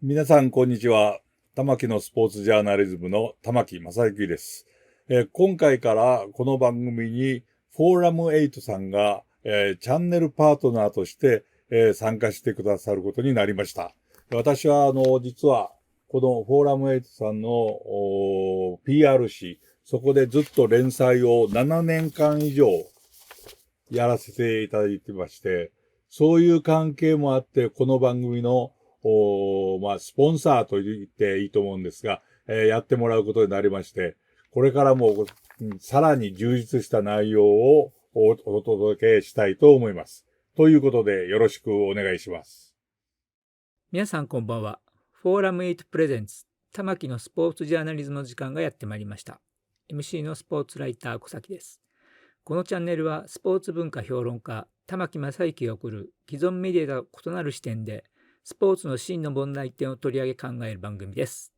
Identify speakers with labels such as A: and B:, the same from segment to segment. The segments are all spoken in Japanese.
A: 皆さん、こんにちは。玉木のスポーツジャーナリズムの玉木正幸です。今回からこの番組にフォーラム8さんが、チャンネルパートナーとして、参加してくださることになりました。私は、実は、このフォーラム8さんの PR 誌、そこでずっと連載を7年間以上やらせていただいてまして、そういう関係もあって、この番組のスポンサーと言っていいと思うんですが、やってもらうことになりまして、これからもさらに充実した内容をお届けしたいと思います。ということで、よろしくお願いします。
B: 皆さんこんばんは。フォーラム8プレゼンツ玉木のスポーツジャーナリズムの時間がやってまいりました。MC のスポーツライター小崎です。このチャンネルはスポーツ文化評論家玉木正幸が送る既存メディアと異なる視点でスポーツの真の問題点を取り上げ考える番組です。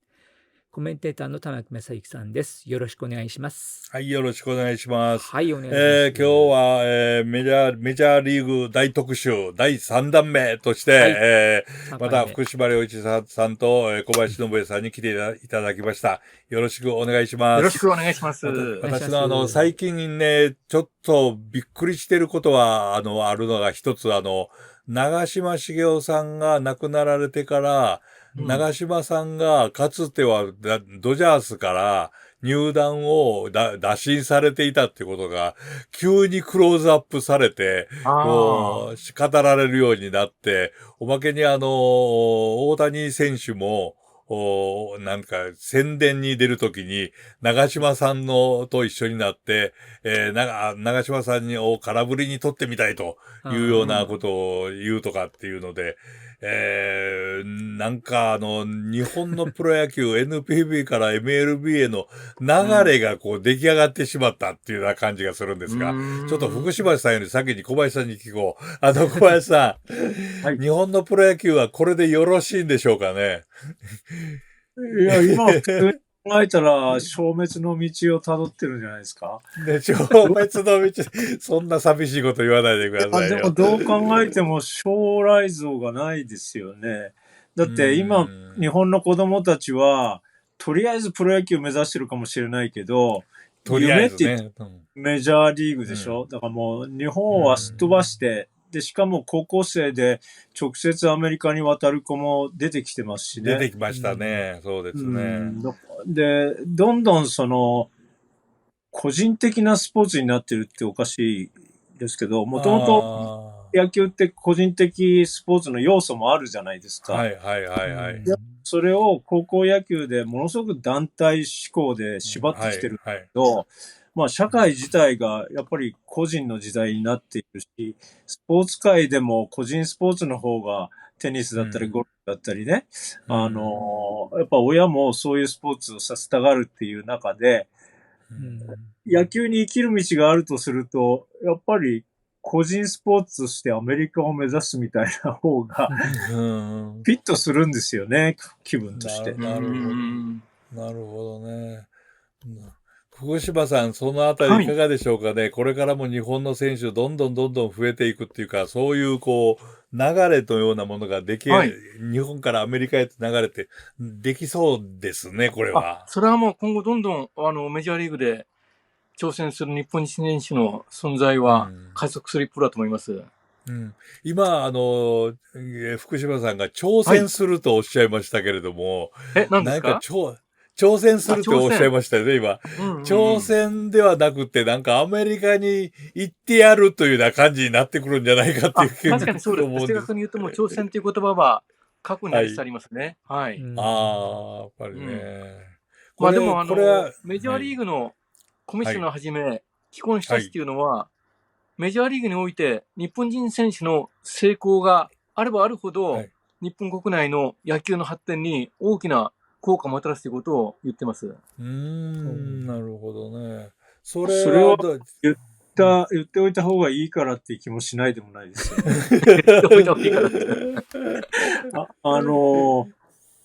B: コメンテーターの玉木正幸さんです。よろしくお願いします。
A: はい、よろしくお願いします。
B: はい、お願いします。
A: 今日は、メジャーリーグ大特集第3弾目として、
B: はい
A: また福島良一さんと、小林信也さんに来ていただきました。よろしくお願いします。
C: よろしくお願いします。
A: 私の最近ね、ちょっとびっくりしてることは、あるのが一つ、長嶋茂雄さんが亡くなられてから、長嶋さんがかつてはドジャースから入団を打診されていたってことが、急にクローズアップされて、こう、語られるようになって、おまけに大谷選手も、なんか宣伝に出るときに長嶋さんのと一緒になって、長嶋さんを空振りに取ってみたいというようなことを言うとかっていうので、なんか日本のプロ野球NPB から MLB への流れがこう出来上がってしまったっていうような感じがするんですが、ちょっと福島さんより先に小林さんに聞こう。小林さん、はい、日本のプロ野球はこれでよろしいんでしょうかね。
C: いや、今普通に考えたら消滅の道を辿ってるんじゃないですか。
A: ね、消滅の道、そんな寂しいこと言わないでくださいよ。
C: でもどう考えても将来像がないですよね。だって今、日本の子供たちは、とりあえずプロ野球目指してるかもしれないけど、夢ってメジャーリーグでしょ、だからもう日本はすっ飛ばして、で、しかも高校生で直接アメリカに渡る子も出てきてますしね。
A: 出てきましたね。そうですね。
C: で、どんどん個人的なスポーツになってるっておかしいですけど、もともと野球って個人的スポーツの要素もあるじゃないですか。
A: はいはいはいはい。
C: それを高校野球でものすごく団体志向で縛ってきてるけど、まあ社会自体がやっぱり個人の時代になっているし、スポーツ界でも個人スポーツの方がテニスだったりゴルフだったりね、やっぱ親もそういうスポーツをさせたがるっていう中で、野球に生きる道があるとすると、やっぱり個人スポーツとしてアメリカを目指すみたいな方がフィットするんですよね、気分として。
A: なるほど。なるほどね。福島さん、そのあたりいかがでしょうかね。これからも日本の選手どんどん増えていくっていうか、そういうこう、流れのようなものが日本からアメリカへと流れてできそうですね、これは。
D: それはもう今後どんどんメジャーリーグで挑戦する日本人選手の存在は加速する一方だと思います。
A: 今、福島さんが挑戦するとおっしゃいましたけれども、
D: 何ですか？
A: 挑戦するっておっしゃいましたよね、今。挑戦ではなくて、なんかアメリカに行ってやるというような感じになってくるんじゃないかっていう気が
D: 確かにそうです。正確に言うともう挑戦という言葉は過去になりつつありますね。はい。
A: やっぱりね。
D: まあでもメジャーリーグのコミッショナーはじめ、既婚者っていうのは、メジャーリーグにおいて日本人選手の成功があればあるほど、日本国内の野球の発展に大きな効果をもたらすということを言ってます。
A: なるほどね。
C: それは言っておいた方がいいからっていう気もしないでもないですよね。
D: 言っておいた方がいいからって。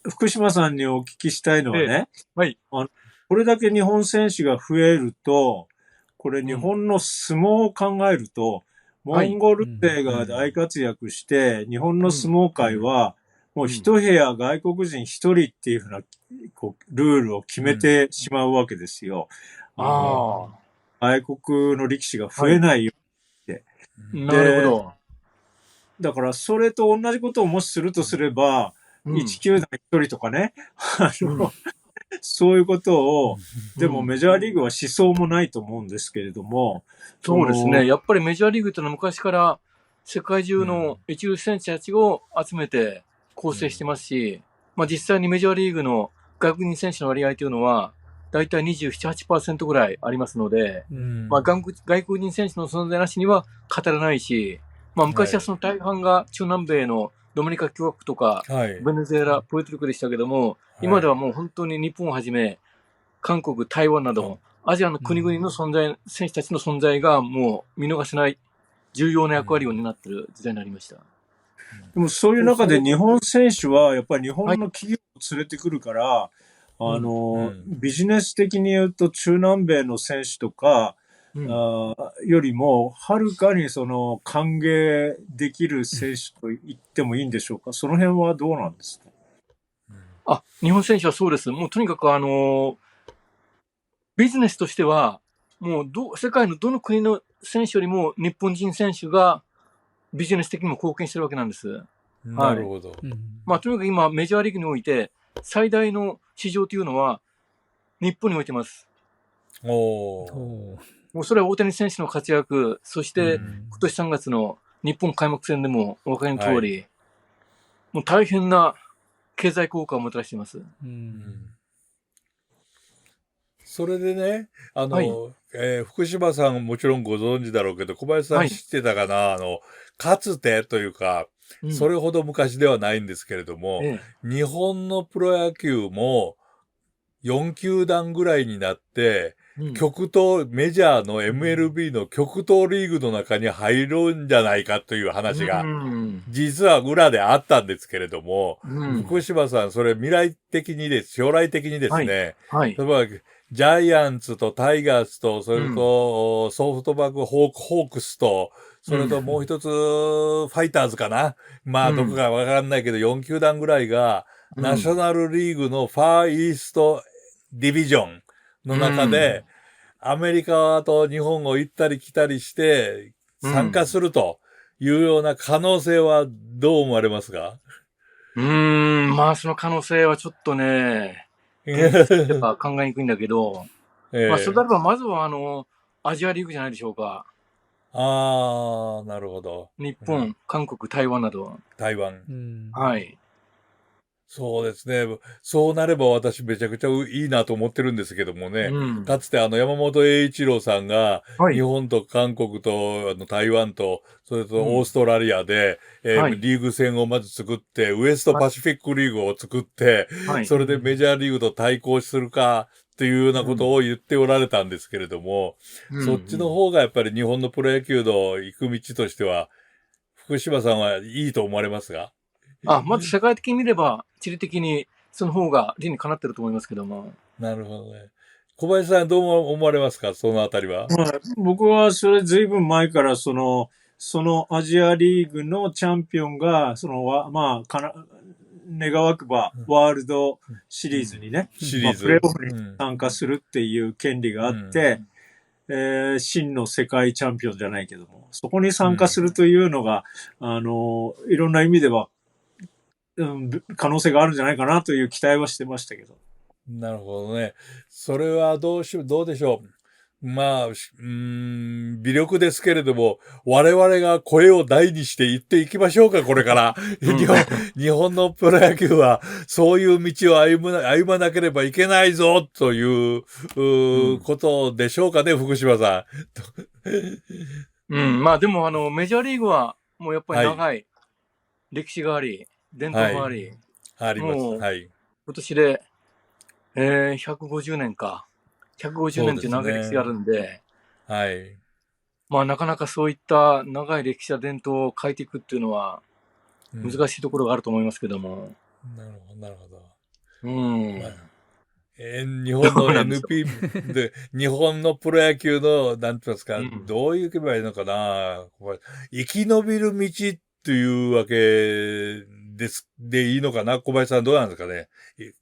C: 福島さんにお聞きしたいのはね、
D: こ
C: れだけ日本選手が増えると、これ日本の相撲を考えると、モンゴル勢が大活躍して、日本の相撲界は、もう一部屋外国人一人っていうふうな、こう、ルールを決めてしまうわけですよ。
D: あ
C: 外国の力士が増えないようにって。
D: あ、なるほど。
C: だから、それと同じことをもしするとすれば、1球団1人とかね、そういうことを、でもメジャーリーグは思想もないと思うんですけれども。
D: そうですね。やっぱりメジャーリーグってのは昔から世界中の一流選手たちを集めて構成してますし、まあ実際にメジャーリーグの外国人選手の割合というのは、だいたい27、8%ぐらいありますので、まあ外国人選手の存在なしには語らないし、まあ昔はその大半が中南米のドミニカ共和国とか、ベネズエラ、プエルトリコでしたけども、今ではもう本当に日本をはじめ、韓国、台湾など、アジアの国々の存在、選手たちの存在がもう見逃せない重要な役割を担っている時代になりました。
C: でもそういう中で日本選手はやっぱり日本の企業を連れてくるから、ビジネス的に言うと中南米の選手とか、よりもはるかにその歓迎できる選手と言ってもいいんでしょうか。その辺はどうなんですか。
D: 日本選手はそうです。もうとにかくビジネスとしては、もう世界のどの国の選手よりも日本人選手がビジネス的にも貢献してるわけなんです。
A: なるほど。
D: まあとにかく今メジャーリーグにおいて最大の市場というのは日本においてます。もうそれは大谷選手の活躍、そして今年3月の日本開幕戦でもお分かりの通り、もう大変な経済効果をもたらしています。
A: それでね、福島さんもちろんご存知だろうけど、小林さん知ってたかな、かつてというか、それほど昔ではないんですけれども、日本のプロ野球も4球団ぐらいになって、極東、メジャーの MLB の極東リーグの中に入るんじゃないかという話が、実は裏であったんですけれども、福島さん、それ将来的にですね、例えば、ジャイアンツとタイガースと、それと、ソフトバンクホークスと、それともう一つ、ファイターズかな。まあ、どこかわかんないけど、4球団ぐらいが、ナショナルリーグのファーイーストディビジョンの中で、アメリカと日本を行ったり来たりして参加するというような可能性はどう思われますか？
D: まあその可能性はちょっとね、考えにくいんだけど、まあそれであればまずはアジアリーグじゃないでしょうか。
A: ああ、なるほど。
D: 日本、韓国、台湾など。
A: 台湾。
D: はい。
A: そうですね。そうなれば私めちゃくちゃいいなと思ってるんですけどもね。かつて山本栄一郎さんが、日本と韓国と台湾と、それとオーストラリアで、リーグ戦をまず作って、ウエストパシフィックリーグを作って、それでメジャーリーグと対抗するか、というようなことを言っておられたんですけれども、そっちの方がやっぱり日本のプロ野球の行く道としては、福島さんはいいと思われますか？
D: まず世界的に見れば、地理的にその方が理にかなってると思いますけども。
A: なるほどね。小林さんどう思われますか？そのあたりは。
C: 僕はそれずいぶん前からそのアジアリーグのチャンピオンが、願わくばワールドシリーズにね、プレーオフに参加するっていう権利があって、真の世界チャンピオンじゃないけども、そこに参加するというのが、いろんな意味では、可能性があるんじゃないかなという期待はしてましたけど。
A: なるほどね。それはどうでしょう。まあ、微力ですけれども、我々が声を大にして言っていきましょうか、これから。日本のプロ野球は、そういう道を歩まなければいけないぞ、という、ことでしょうかね、福島さ
D: ん。まあでも、メジャーリーグは、もうやっぱり長い歴史があり、伝統があり。
A: あります。はい。
D: 今年で、150年か。150年っていう長い歴史があるんで、
A: はい。
D: まあなかなかそういった長い歴史や伝統を変えていくっていうのは難しいところがあると思いますけども。
A: なるほど。
D: 日
A: 本の NP で、日本のプロ野球の、なんて言いますか、どういうけばいいのかな。生き延びる道っていうわけでいいのかな？小林さんどうなんですかね？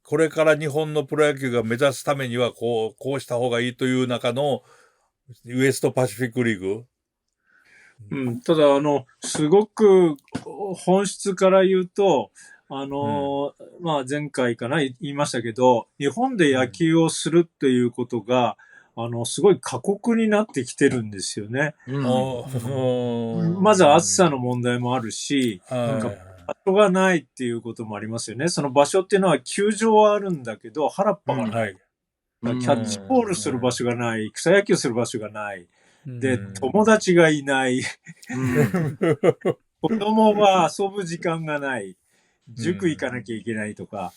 A: これから日本のプロ野球が目指すためには、こうした方がいいという中の、ウエストパシフィックリーグ？
C: ただ、すごく本質から言うと、前回かな言いましたけど、日本で野球をするっていうことが、すごい過酷になってきてるんですよね。まず暑さの問題もあるし、なんか場所がないっていうこともありますよね。その場所っていうのは球場はあるんだけど、原っぱがない。キャッチボールする場所がない。草野球する場所がない。で、友達がいない。子供が遊ぶ時間がない。塾行かなきゃいけないとか。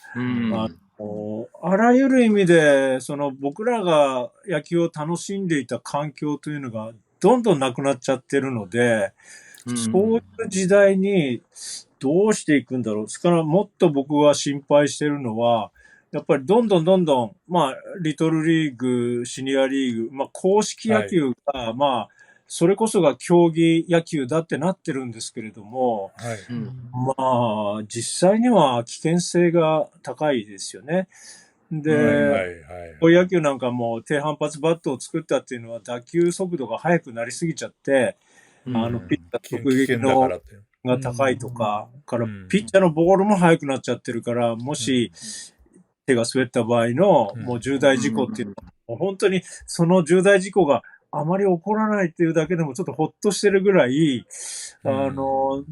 C: あらゆる意味で、僕らが野球を楽しんでいた環境というのがどんどんなくなっちゃってるので、そういう時代にどうしていくんだろう。ですからもっと僕は心配してるのは、やっぱりどんどん、リトルリーグ、シニアリーグ、公式野球が、それこそが競技野球だってなってるんですけれども、実際には危険性が高いですよね。で、こういう野球なんかも低反発バットを作ったっていうのは打球速度が速くなりすぎちゃって、ピッチャー直撃のが高いとか、ピッチャーのボールも速くなっちゃってるから、もし手が滑った場合のもう重大事故っていうのは、本当にその重大事故があまり起こらないっていうだけでもちょっとほっとしてるぐらい、こ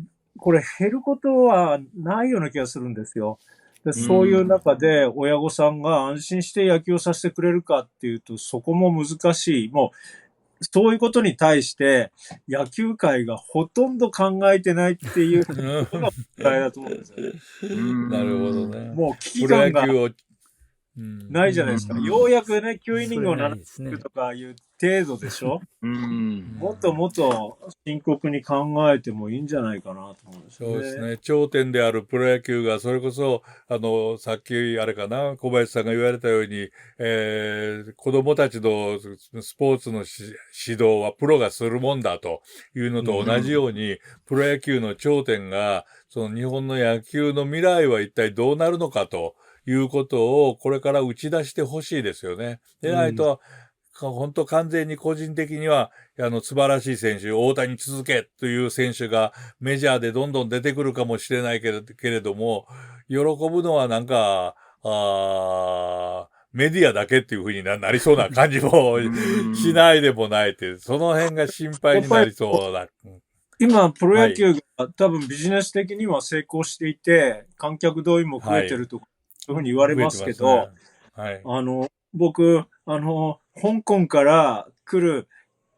C: れ減ることはないような気がするんですよ。でそういう中で親御さんが安心して野球をさせてくれるかっていうと、そこも難しい。もう、そういうことに対して野球界がほとんど考えてないっていうことが問題だと思うんですよね。
A: なるほどね。
C: もう危機感がないじゃないですか。ようやくね、9イニングを7イニングとかいう程度でしょ。もっともっと深刻に考えてもいいんじゃないかなと思うんですよね。
A: そうですね。頂点であるプロ野球が、それこそ、さっきあれかな、小林さんが言われたように、子供たちのスポーツの指導はプロがするもんだというのと同じように、プロ野球の頂点が、その日本の野球の未来は一体どうなるのかということを、これから打ち出してほしいですよね。でないと、本当完全に個人的には、素晴らしい選手、大谷続けという選手がメジャーでどんどん出てくるかもしれないけれども、喜ぶのはなんか、メディアだけっていう風になりそうな感じもしないでもないっていう、その辺が心配になりそうだ。
C: 今、プロ野球が多分ビジネス的には成功していて、観客動員も増えてると、そういうふうに言われますけど、僕、香港から来る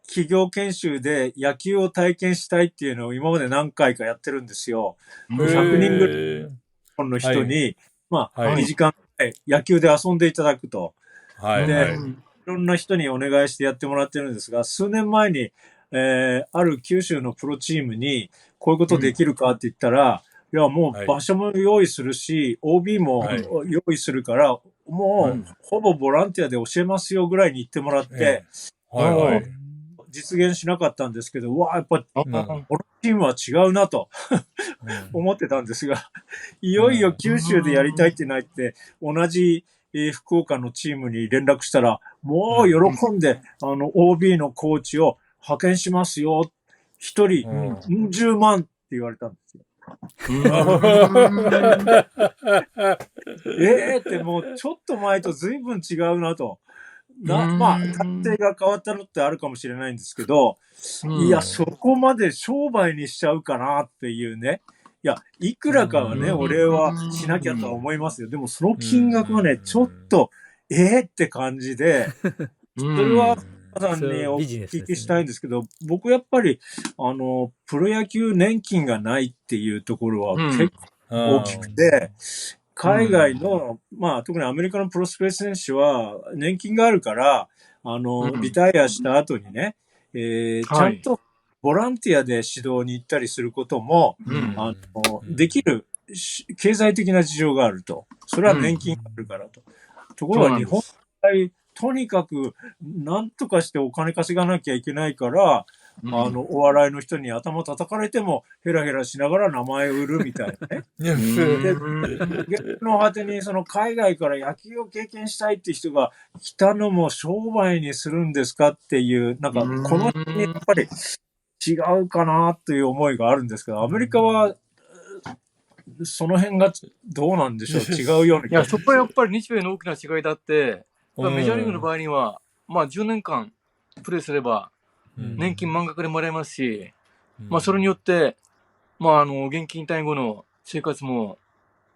C: 企業研修で野球を体験したいっていうのを今まで何回かやってるんですよ。100人ぐらいの人に、2時間くらい野球で遊んでいただくと。で、いろんな人にお願いしてやってもらってるんですが、数年前に、ある九州のプロチームにこういうことできるかって言ったら、いや、もう場所も用意するし、OB も用意するから、もうほぼボランティアで教えますよぐらいに言ってもらって、実現しなかったんですけど、やっぱこのチームは違うなと思ってたんですが、いよいよ九州でやりたいってなって同じ福岡のチームに連絡したら、もう喜んでOB のコーチを派遣しますよ。一人10万って言われたんですよ。ってもうちょっと前と随分違うなと。体制が変わったのってあるかもしれないんですけど、いや、そこまで商売にしちゃうかなっていうね。いや、いくらかはね、お礼はしなきゃとは思いますよ。でもその金額はね、ちょっと、って感じで、それは、皆さんにお聞きしたいんですけど、僕やっぱり、プロ野球年金がないっていうところは結構大きくて、海外の、特にアメリカのプロスペース選手は年金があるから、リタイアした後にね、ちゃんとボランティアで指導に行ったりすることも、できる経済的な事情があると。それは年金があるからと。ところが日本とにかく何とかしてお金稼がなきゃいけないから、お笑いの人に頭叩かれても、ヘラヘラしながら名前を売るみたいなね。で、逆の果てに、その海外から野球を経験したいって人が来たのも商売にするんですかっていう、なんか、この辺にやっぱり違うかなという思いがあるんですけど、アメリカは、その辺がどうなんでしょう、違うような気が
D: いや、そこはやっぱり日米の大きな違いだって、メジャーリーグの場合には、まあ10年間プレーすれば、年金満額でもらえますし、まあそれによって、まあ現金退後の生活も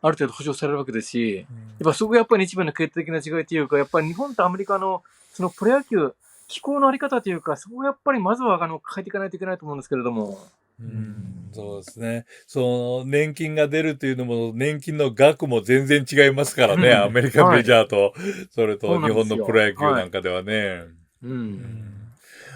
D: ある程度保障されるわけですし、やっぱそこがやっぱり日米の決定的な違いというか、やっぱり日本とアメリカのそのプロ野球、気候のあり方というか、そこがやっぱりまずは変えていかないといけないと思うんですけれども。
A: そうですね。その年金が出るというのも、年金の額も全然違いますからね。アメリカメジャーと、それと日本のプロ野球なんかではね。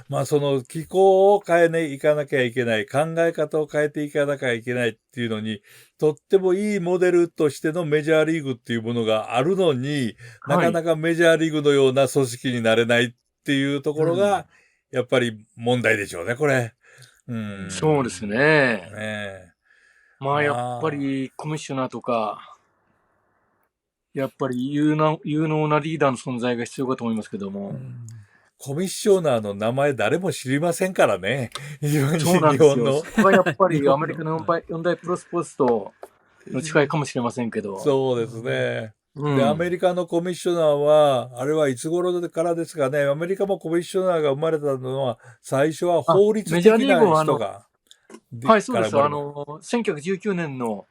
A: まあその気候を変えていかなきゃいけない、考え方を変えていかなきゃいけないっていうのに、とってもいいモデルとしてのメジャーリーグっていうものがあるのに、なかなかメジャーリーグのような組織になれないっていうところが、やっぱり問題でしょうね、これ。
D: そうですね。まあやっぱりコミッショナーとか、やっぱり有能なリーダーの存在が必要かと思いますけども。
A: コミッショナーの名前誰も知りませんからね。
D: そうなんですよ。そこがやっぱりアメリカの4大プロスポーツとの違いかもしれませんけど。
A: そうですね。で、アメリカのコミッショナーは、あれはいつ頃からですかね。アメリカもコミッショナーが生まれたのは、最初は法律的な人が。
D: はい、そうです。1919年の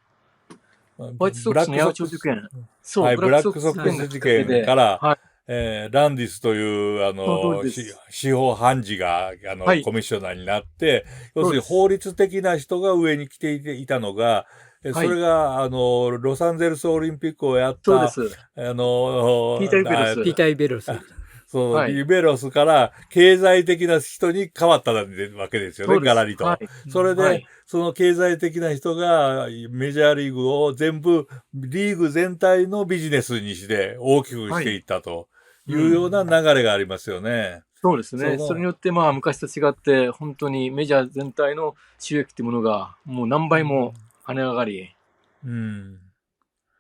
D: ホワイトソックスの八百長事件。
A: そう、はい、ブラックソックス事件から、ランディスという、司法判事が、コミッショナーになって、要するに法律的な人が上に来ていたのが、それが、ロサンゼルスオリンピックをやった、
D: ピーター・イベロス。
A: そう、イベロスから経済的な人に変わったわけですよね、ガラリと。それで、その経済的な人がメジャーリーグを全部、リーグ全体のビジネスにして大きくしていったというような流れがありますよね。
D: そうですね。それによってまあ昔と違って、本当にメジャー全体の収益っていうものがもう何倍も跳ね上がり。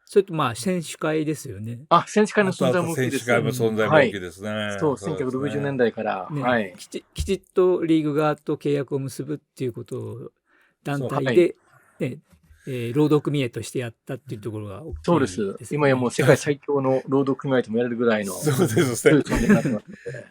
B: それとまあ選手会ですよね。
D: 選手会の存在も大きいです。
A: 選手会の存在も大きいですね。
D: そう、1960年代から。
B: きちっとリーグ側と契約を結ぶっていうことを団体で、労働組合としてやったっていうところが大きいですね。
D: そうです。今やもう世界最強の労働組合ともやれるぐらいの。
A: そうですね。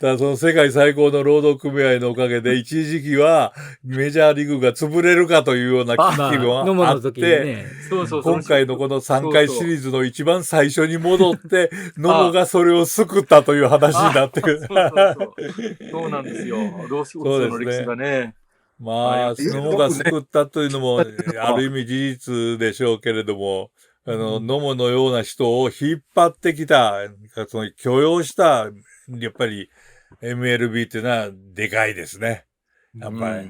A: ただその世界最高の労働組合のおかげで、一時期はメジャーリーグが潰れるかというような危機もあって、今回のこの3回シリーズの一番最初に戻って、野茂がそれを救ったという話になってくる。
D: そうなんですよ。ロースオーの歴史がね。
A: まあ、野茂が救ったというのも、ある意味事実でしょうけれども、野茂のような人を引っ張ってきた、その許容した、やっぱり MLB っていうのはでかいですね。やっぱり。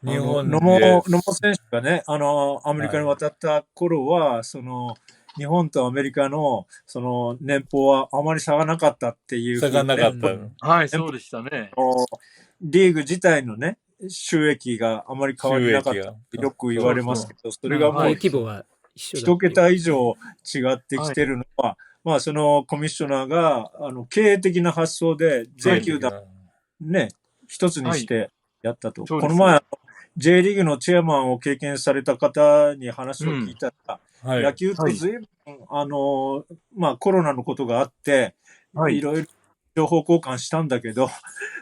C: 日本で。野茂選手がね、アメリカに渡った頃は、日本とアメリカの、年俸はあまり差がなかったっていう、
A: 差がなかった。
D: はい、そうでしたね。
C: リーグ自体のね、収益があまり変わりなかったってよく言われますけど、それがもう
B: 規模は
C: 一桁以上違ってきてるのは、まあそのコミッショナーが経営的な発想で全球団ね、一つにしてやったと。この前 J リーグのチェアマンを経験された方に話を聞いたら、野球と随分まあコロナのことがあって、いろいろ情報交換したんだけど、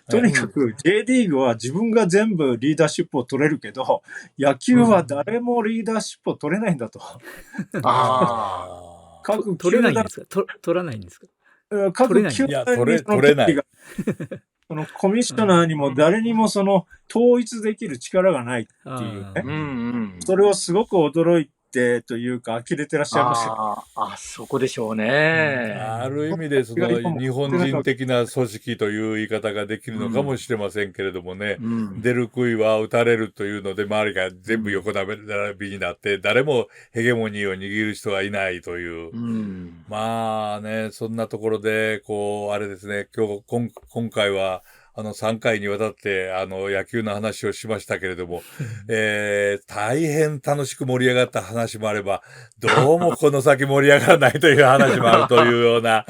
C: とにかく J リーグは自分が全部リーダーシップを取れるけど、野球は誰もリーダーシップを取れないんだと。
B: 取れないんですか？取らないんですか？
C: 各球団にその権利が、そのコミッショナーにも誰にもその統一できる力がないっていうね。それをすごく驚いてというか呆れてらっしゃいました。
D: そこでしょうね。
A: ある意味でその日本人的な組織という言い方ができるのかもしれませんけれどもね、出る杭は打たれるというので周りが全部横並びになって誰もヘゲモニーを握る人がいないという、まあね、そんなところでこうあれですね、今回は3回にわたって、野球の話をしましたけれども、大変楽しく盛り上がった話もあれば、どうもこの先盛り上がらないという話もあるというような、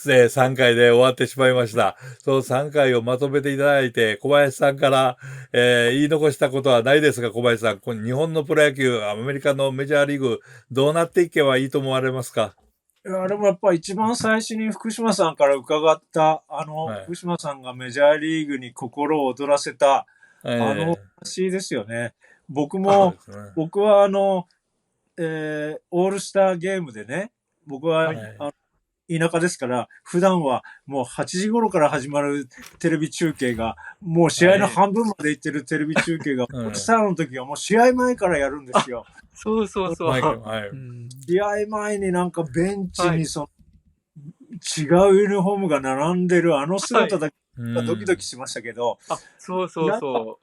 A: 3回で終わってしまいました。その3回をまとめていただいて、小林さんから、言い残したことはないですが、小林さん、この日本のプロ野球、アメリカのメジャーリーグ、どうなっていけばいいと思われますか？
C: でもやっぱり一番最初に福島さんから伺った、福島さんがメジャーリーグに心を躍らせた、話ですよね。僕はオールスターゲームでね、僕は、田舎ですから、普段はもう8時頃から始まるテレビ中継が、もう試合の半分まで行ってるテレビ中継が、オールスターの時はもう試合前からやるんですよ。
D: そうそうそう。
C: 試合前になんかベンチに違うユニフォームが並んでる姿だけがドキドキしましたけど、
D: そうそうそ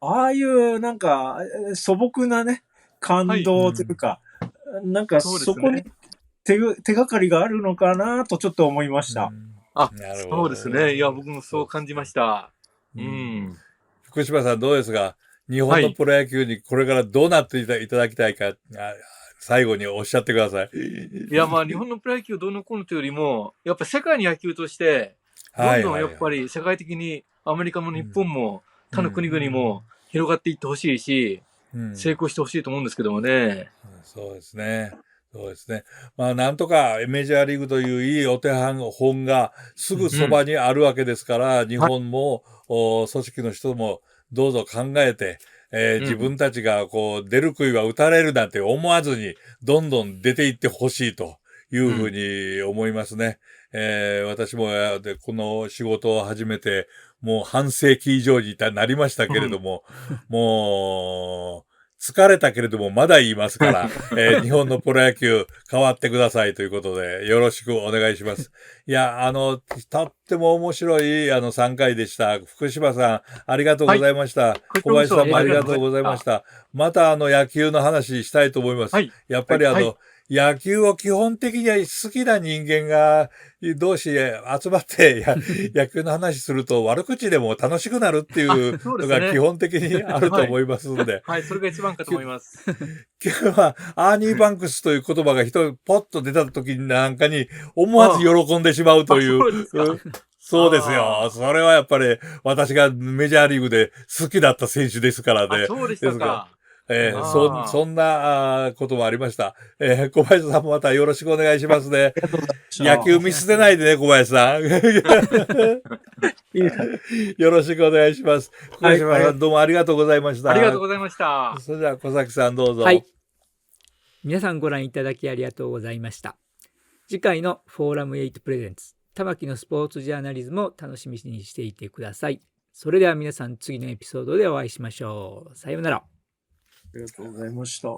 D: う。
C: ああいうなんか素朴なね、感動というか、なんかそこに手がかりがあるのかなとちょっと思いました。
D: そうですね。いや、僕もそう感じました。
A: 福島さんどうですか？日本のプロ野球にこれからどうなっていただきたいか、最後におっしゃってください。
D: いや、まあ日本のプロ野球どうのこうのというよりも、やっぱ世界の野球として、どんどんやっぱり世界的にアメリカも日本も他の国々も広がっていってほしいし、成功してほしいと思うんですけどもね。
A: そうですね。そうですね。まあ、なんとかメジャーリーグといういいお手本がすぐそばにあるわけですから、日本も、組織の人もどうぞ考えて、自分たちがこう出る杭は打たれるなんて思わずに、どんどん出ていってほしいというふうに思いますね。私もこの仕事を始めて、もう半世紀以上になりましたけれども、もう、疲れたけれどもまだ言いますから、日本のプロ野球変わってくださいということでよろしくお願いします。いや、とっても面白い3回でした。福島さん、ありがとうございました。小林さんもありがとうございました。また野球の話したいと思います。やっぱり野球を基本的には好きな人間が同士集まって野球の話すると悪口でも楽しくなるっていうのが基本的にあると思いますんで。
D: はい、それが一番かと思います。
A: 今日はアーニーバンクスという言葉がポッと出た時なんかに思わず喜んでしまうという。そうですよ。それはやっぱり私がメジャーリーグで好きだった選手ですからね。
D: そうでしたか。
A: そんなこともありました。小林さんもまたよろしくお願いしますね。野球見捨てないでね、小林さん。よろしくお願いします。小林さん、どうもありがとうございました。
D: ありがとうございました。
A: それでは小崎さんどうぞ。
B: はい。皆さんご覧いただきありがとうございました。次回のフォーラム8プレゼンツ、玉木のスポーツジャーナリズムを楽しみにしていてください。それでは皆さん次のエピソードでお会いしましょう。さようなら。
C: ありがとうございました。